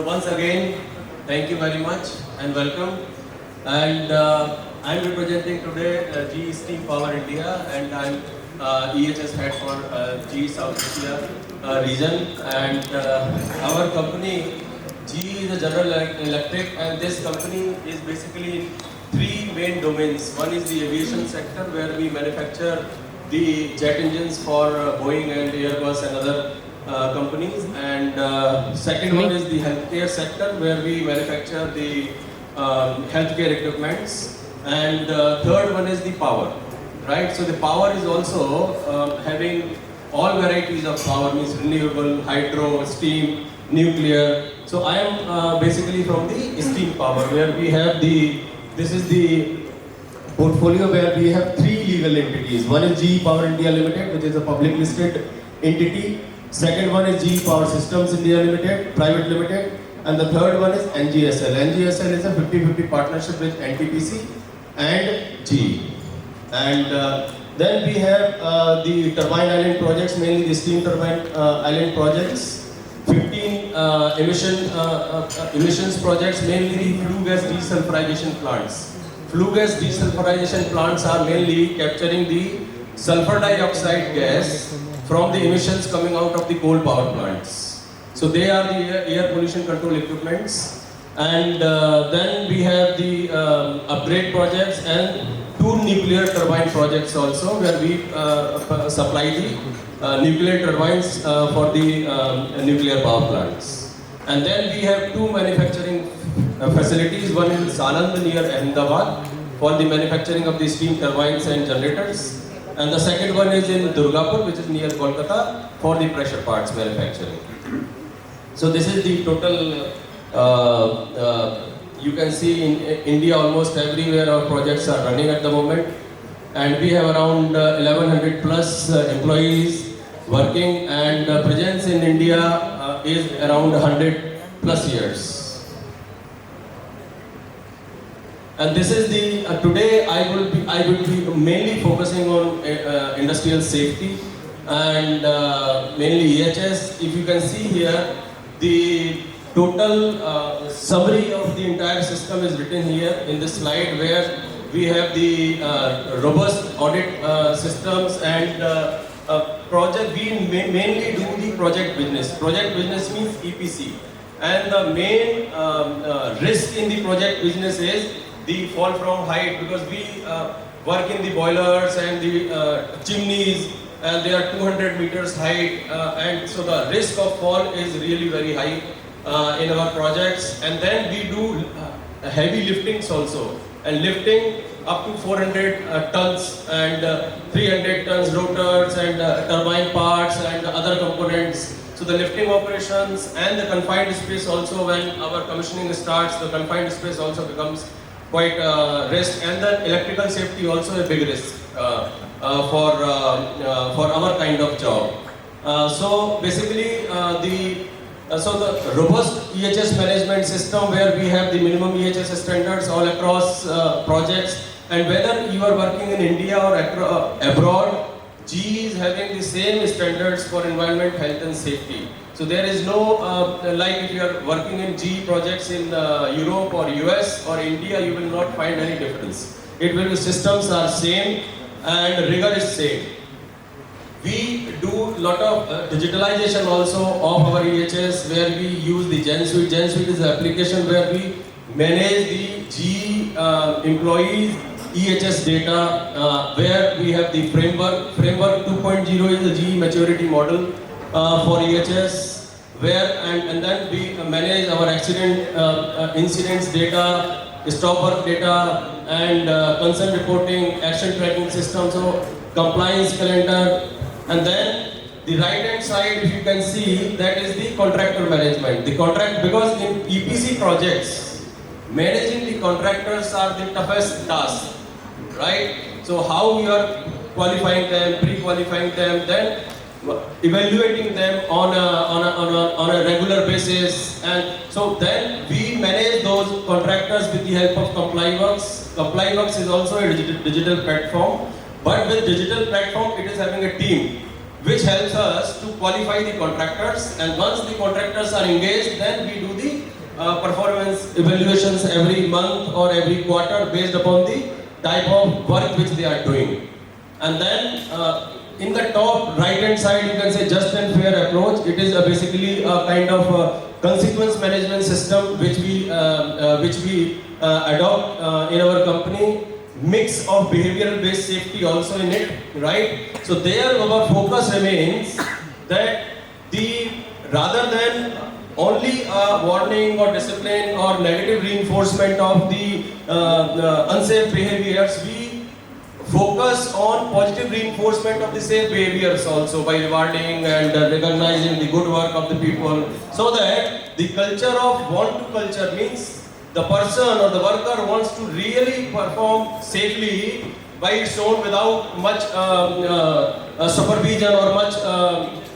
So once again, thank you very much and welcome. And I'm representing today GE Steam Power India, and I'm EHS head for GE South Asia region. And our company, GE is a General Electric, and this company is basically in three main domains. One is the aviation sector, where we manufacture the jet engines for Boeing and Airbus and other companies, and second one is the healthcare sector, where we manufacture the healthcare equipments, and third one is the power, right? So the power is also having all varieties of power, means renewable, hydro, steam, nuclear. So I am basically from the steam power, where we have this is the portfolio where we have three legal entities. One is GE Power India Limited, which is a public listed entity. Second one is GE Power Systems India Limited, private limited. And the third one is NGSL. NGSL is a 50-50 partnership with NTPC and GE. And then we have the turbine island projects, mainly the steam turbine island projects. 15 emissions projects, mainly the flue gas desulfurization plants. Flue gas desulfurization plants are mainly capturing the sulfur dioxide gas from the emissions coming out of the coal power plants. So they are the air pollution control equipments. And then we have the upgrade projects and two nuclear turbine projects also, where we supply the nuclear turbines for the nuclear power plants. And then we have two manufacturing facilities. One in Sanand near Ahmedabad for the manufacturing of the steam turbines and generators. And the second one is in Durgapur, which is near Kolkata, for the pressure parts manufacturing. So this is the total, you can see in India almost everywhere our projects are running at the moment. And we have around 1100 plus employees working, and presence in India is around 100 plus years. And this is the, today I will be mainly focusing on industrial safety and mainly EHS. If you can see here, the total summary of the entire system is written here in this slide, where we have the robust audit systems and project. We mainly do the project business. Project business means EPC. And the main risk in the project business is the fall from height, because we work in the boilers and the chimneys, and they are 200 meters height, and so the risk of fall is really very high in our projects. And then we do heavy liftings also, and lifting up to 400 tons and 300 tons rotors and turbine parts and other components. So the lifting operations and the confined space also, when our commissioning starts, the confined space also becomes quite risk, and then electrical safety also a big risk for our kind of job. So basically the robust EHS management system, where we have the minimum EHS standards all across projects, and whether you are working in India or abroad, GE is having the same standards for environment, health and safety. So there is no, like if you are working in GE projects in Europe or US or India, you will not find any difference. It will be, systems are same and rigor is same. We do lot of digitalization also of our EHS, where we use the GenSuite. GenSuite is the application where we manage the GE employees EHS data, where we have the framework. Framework 2.0 is the GE maturity model for EHS, where and then we manage our accident incidents data, stop work data, and concern reporting, action tracking system, so compliance calendar. And then the right hand side, if you can see, that is the contractor management. The contract, because in EPC projects, managing the contractors are the toughest task, right? So how we are qualifying them, pre-qualifying them, then evaluating them on a regular basis, and so then we manage those contractors with the help of ComplyWorks. ComplyWorks is also a digital platform, but with digital platform it is having a team which helps us to qualify the contractors, and once the contractors are engaged, then we do the performance evaluations every month or every quarter based upon the type of work which they are doing. And then in the top right hand side you can say just and fair approach. It is basically a kind of consequence management system which we adopt in our company. Mix of behavioral based safety also in it, right? So there our focus remains that rather than only warning or discipline or negative reinforcement of the unsafe behaviors, we focus on positive reinforcement of the safe behaviors also by rewarding and recognizing the good work of the people, so that the culture of want to culture means the person or the worker wants to really perform safely by its own without much supervision or much.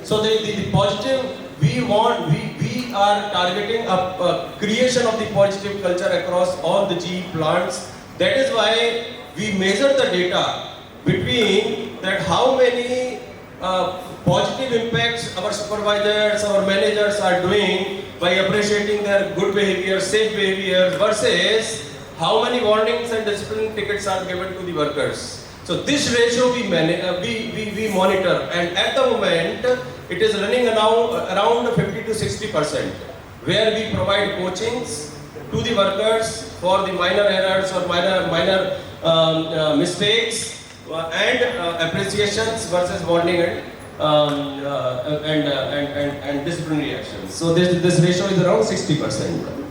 So the positive we are targeting a creation of the positive culture across all the GE plants. That is why we measure the data between that how many positive impacts our supervisors, our managers are doing by appreciating their good behavior, safe behavior, versus how many warnings and discipline tickets are given to the workers. So this ratio we monitor, and at the moment it is running around 50 to 60%, where we provide coachings to the workers for the minor errors or minor mistakes and appreciations versus warning and disciplinary actions. So this ratio is around 60%.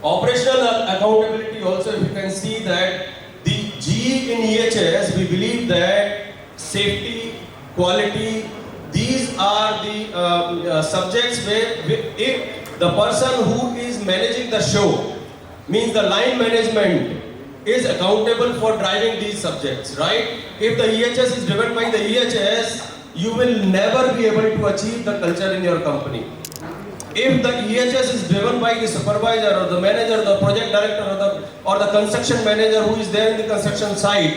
Operational accountability also, if you can see that the GE in EHS, we believe that safety, quality, these are the subjects where if the person who is managing the show, means the line management, is accountable for driving these subjects, right? If the EHS is driven by the EHS, you will never be able to achieve the culture in your company. If the EHS is driven by the supervisor or the manager, the project director or the construction manager who is there in the construction site,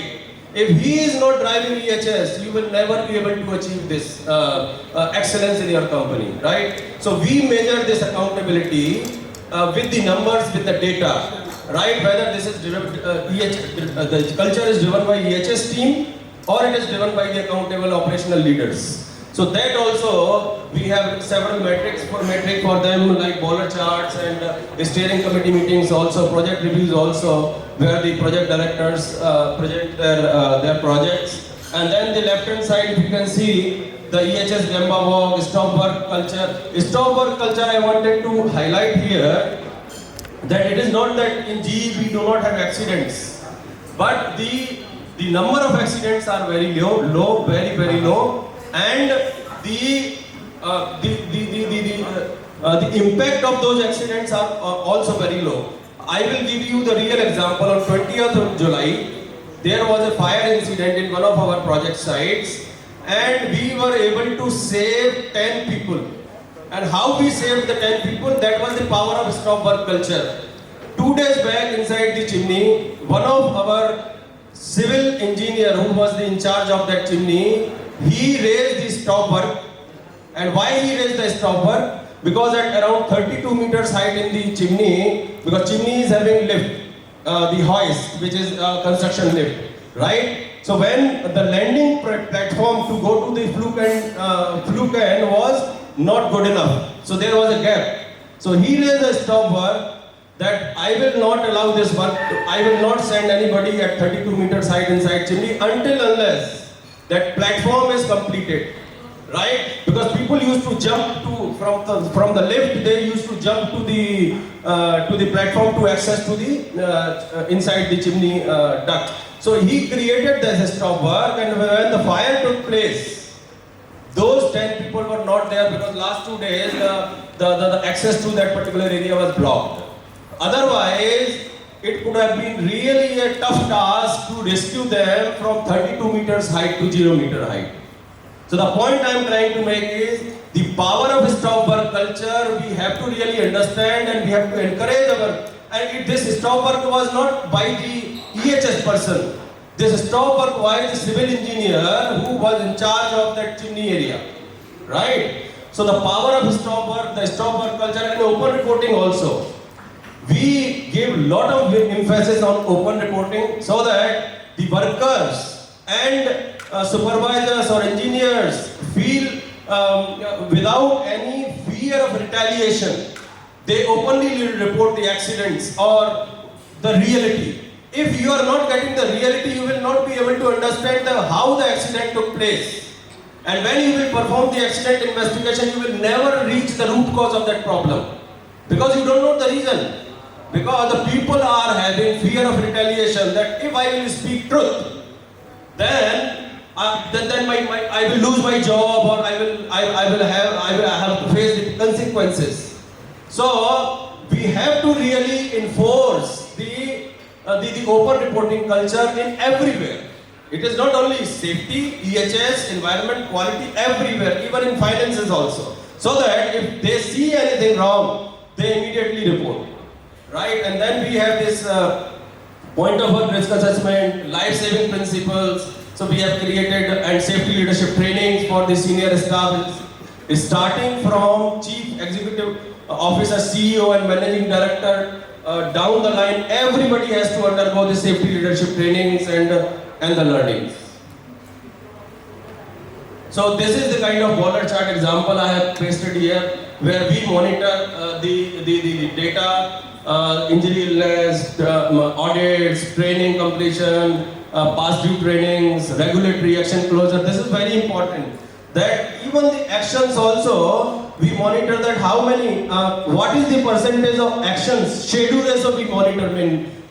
if he is not driving EHS, you will never be able to achieve this excellence in your company, right? So we measure this accountability with the numbers, with the data, right? Whether this is driven, the culture is driven by EHS team or it is driven by the accountable operational leaders. So that also we have several metrics for them, like boiler charts and steering committee meetings, also project reviews also, where the project directors present their projects. And then the left hand side, if you can see the EHS Gemba walk, stop work culture. Stop work culture I wanted to highlight here, that it is not that in GE we do not have accidents, but the number of accidents are very low, very low, and the impact of those accidents are also very low. I will give you the real example. On 20th of July, there was a fire incident in one of our project sites, and we were able to save 10 people. And how we saved the 10 people? That was the power of stop work culture. 2 days back, inside the chimney, one of our civil engineer who was in charge of that chimney, he raised the stop work. And why he raised the stop work? Because at around 32 meters height in the chimney, because chimney is having lift, the hoist, which is a construction lift, right? So when the landing platform to go to the fluke end was not good enough, so there was a gap. So he raised a stop work that I will not allow this work, I will not send anybody at 32 meters height inside chimney unless that platform is completed, right? Because people used to jump from the lift, they used to jump to the platform to access to the inside the chimney duct. So he created this stop work, and when the fire took place, those 10 people were not there because last 2 days the access to that particular area was blocked. Otherwise, it could have been really a tough task to rescue them from 32 meters height to 0 meter height. So the point I am trying to make is the power of stop work culture. We have to really understand, and we have to encourage this stop work was not by the EHS person. This stop work was the civil engineer who was in charge of that chimney area, right? So the power of stop work, the stop work culture, and open reporting also. We give lot of emphasis on open reporting so that the workers and supervisors or engineers feel without any fear of retaliation. They openly report the accidents or the reality. If you are not getting the reality, you will not be able to understand how the accident took place. And when you will perform the accident investigation, you will never reach the root cause of that problem. Because you don't know the reason. Because the people are having fear of retaliation that if I will speak truth, then I will lose my job or I will have to face the consequences. So we have to really enforce the open reporting culture in everywhere. It is not only safety, EHS, environment, quality, everywhere, even in finances also. So that if they see anything wrong, they immediately report. Right? And then we have this point of work risk assessment, life-saving principles. So we have created and safety leadership trainings for the senior staff, starting from chief executive officer, CEO and managing director down the line. Everybody has to undergo the safety leadership trainings and the learnings. So this is the kind of water chart example I have pasted here, where we monitor the data, injury illness, audits, training completion, past due trainings, regulatory action closure. This is very important. That even the actions also, we monitor that how many, what is the percentage of actions, schedule also we monitor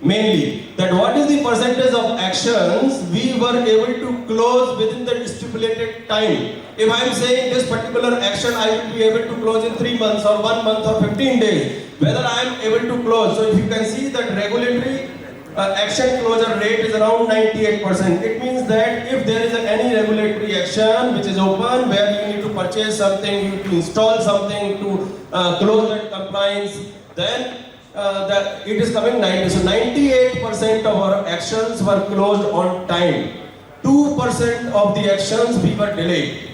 mainly. That what is the percentage of actions we were able to close within the stipulated time. If I am saying this particular action I will be able to close in 3 months or 1 month or 15 days, whether I am able to close. So if you can see that regulatory action closure rate is around 98%. It means that if there is any regulatory action which is open, where you need to purchase something, you need to install something to close that compliance, then it is coming 90. So 98% of our actions were closed on time. 2% of the actions we were delayed.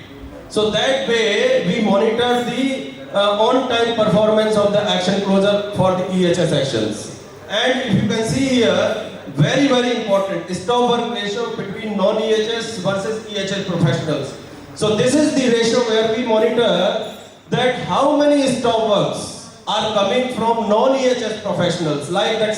So that way we monitor the on-time performance of the action closure for the EHS actions. And if you can see here, very important, stop work ratio between non-EHS versus EHS professionals. So this is the ratio where we monitor that how many stop works are coming from non-EHS professionals, like that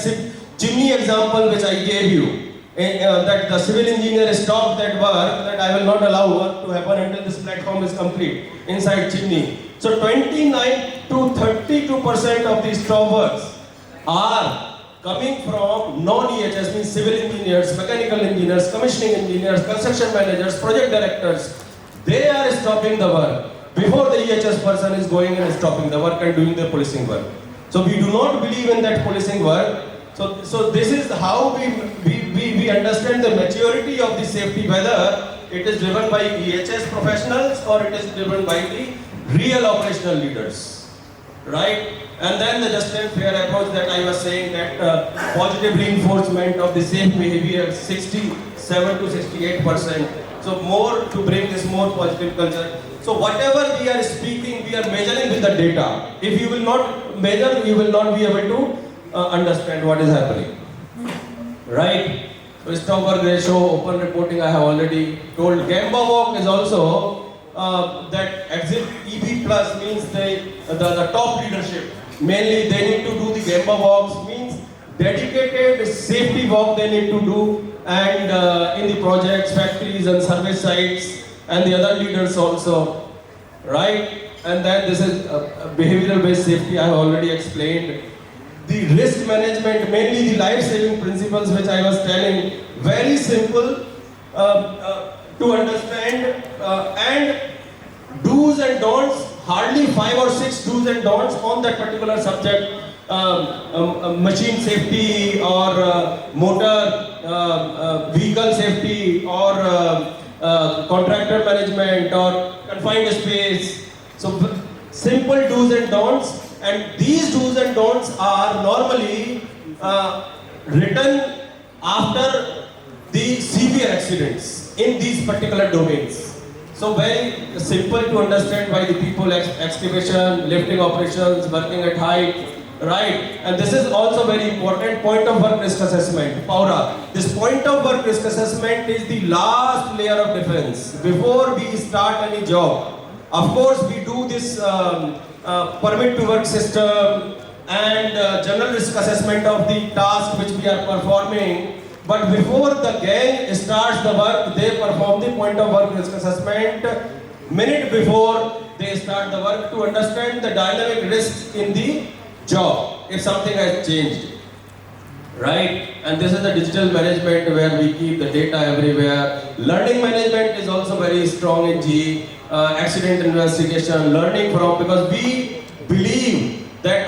chimney example which I gave you, that the civil engineer stopped that work, that I will not allow work to happen until this platform is complete inside chimney. So 29 to 32% of these stop works are coming from non-EHS, means civil engineers, mechanical engineers, commissioning engineers, construction managers, project directors. They are stopping the work before the EHS person is going and stopping the work and doing the policing work. So we do not believe in that policing work. So this is how we understand the maturity of the safety, whether it is driven by EHS professionals or it is driven by the real operational leaders, right? And then the just and fair approach that I was saying, that positive reinforcement of the safe behavior, 67 to 68%. So more to bring this more positive culture. So whatever we are speaking, we are measuring with the data. If you will not measure, you will not be able to understand what is happening, right? So stop work ratio, open reporting, I have already told. Gemba walk is also that exit EB plus means the top leadership. Mainly they need to do the Gemba walks, means dedicated safety walk they need to do, and in the projects, factories and service sites, and the other leaders also, right? And then this is behavioral based safety, I have already explained. The risk management, mainly the life-saving principles which I was telling, very simple to understand, and do's and don'ts, hardly 5 or 6 do's and don'ts on that particular subject, machine safety or motor vehicle safety or contractor management or confined space. So simple do's and don'ts. And these do's and don'ts are normally written after the severe accidents in these particular domains. So very simple to understand by the people, excavation, lifting operations, working at height, right? And this is also very important point of work risk assessment, POWRA. This point of work risk assessment is the last layer of defense before we start any job. Of course, we do this permit to work system and general risk assessment of the task which we are performing. But before the gang starts the work, they perform the point of work risk assessment minute before they start the work to understand the dynamic risks in the job if something has changed. Right? And this is the digital management where we keep the data everywhere. Learning management is also very strong in GE. Accident investigation, learning from, because we believe that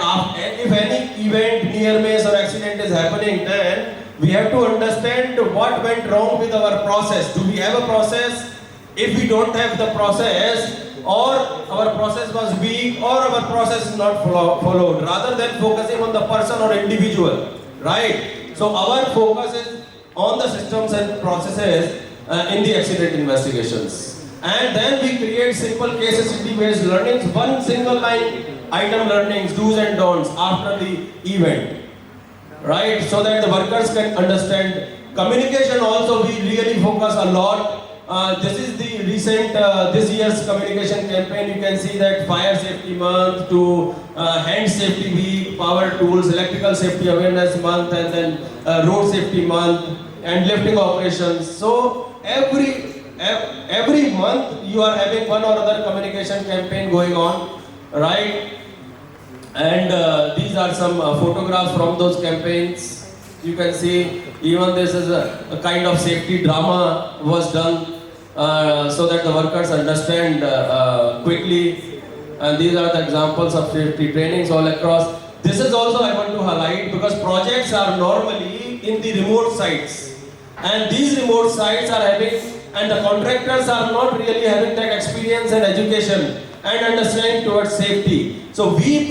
if any event, near miss or accident is happening, then we have to understand what went wrong with our process. Do we have a process? If we don't have the process, or our process was weak, or our process is not followed, rather than focusing on the person or individual, right? So our focus is on the systems and processes in the accident investigations. And then we create simple case study based learnings, one single line item learnings, do's and don'ts after the event. Right, so that the workers can understand. Communication also we really focus a lot. This is the recent, this year's communication campaign. You can see that fire safety month to hand safety week, power tools, electrical safety awareness month, and then road safety month, and lifting operations. So every month you are having one or other communication campaign going on, right? And these are some photographs from those campaigns. You can see even this is a kind of safety drama was done so that the workers understand quickly. And these are the examples of safety trainings all across. This is also I want to highlight because projects are normally in the remote sites. And these remote sites are having, and the contractors are not really having that experience and education and understanding towards safety. So we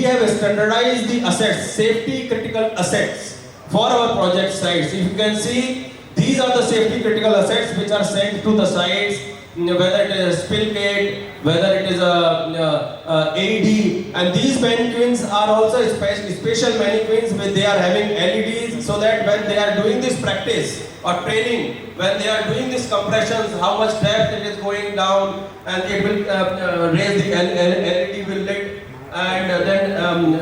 have standardized the assets, safety critical assets for our project sites. If you can see, these are the safety critical assets which are sent to the sites, whether it is spill gate, whether it is a AD, and these mannequins are also special mannequins where they are having LEDs so that when they are doing this practice or training, when they are doing these compressions, how much depth it is going down, and it will raise the LED will lit, and then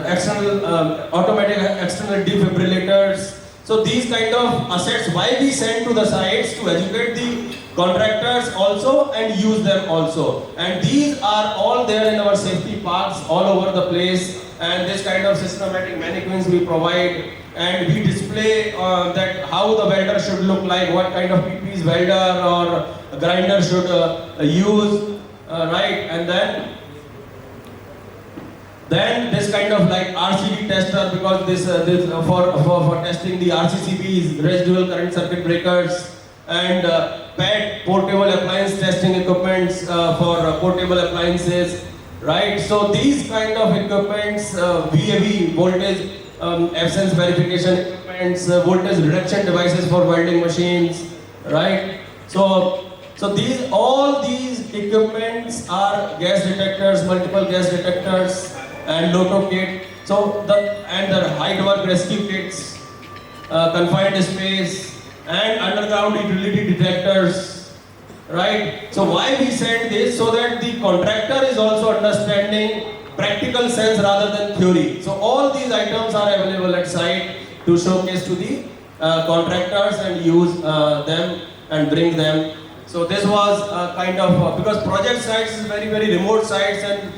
external automatic external defibrillators. So these kind of assets, why we send to the sites to educate the contractors also and use them also. And these are all there in our safety parks all over the place. And this kind of systematic mannequins we provide, and we display that how the welder should look like, what kind of PPs welder or grinder should use, right? And then this kind of like RCD tester, because this for testing the RCCBs, residual current circuit breakers, and PAT, portable appliance testing equipments for portable appliances, right? So these kind of equipments, VAV, voltage absence verification equipments, voltage reduction devices for welding machines, right? So all these equipments are gas detectors, multiple gas detectors, and LOTO kit. So the height work rescue kits, confined space, and underground utility detectors, right? So why we send this? So that the contractor is also understanding practical sense rather than theory. So all these items are available at site to showcase to the contractors and use them and bring them. So this was kind of, because project sites is very remote sites and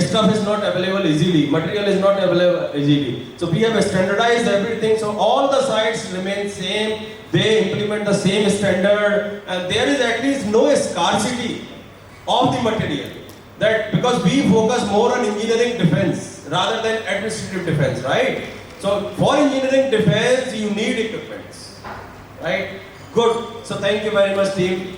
stuff is not available easily, material is not available easily. So we have standardized everything, so all the sites remain same, they implement the same standard, and there is at least no scarcity of the material. That because we focus more on engineering defense rather than administrative defense, right? So for engineering defense, you need equipments, right? Good. So thank you very much, team.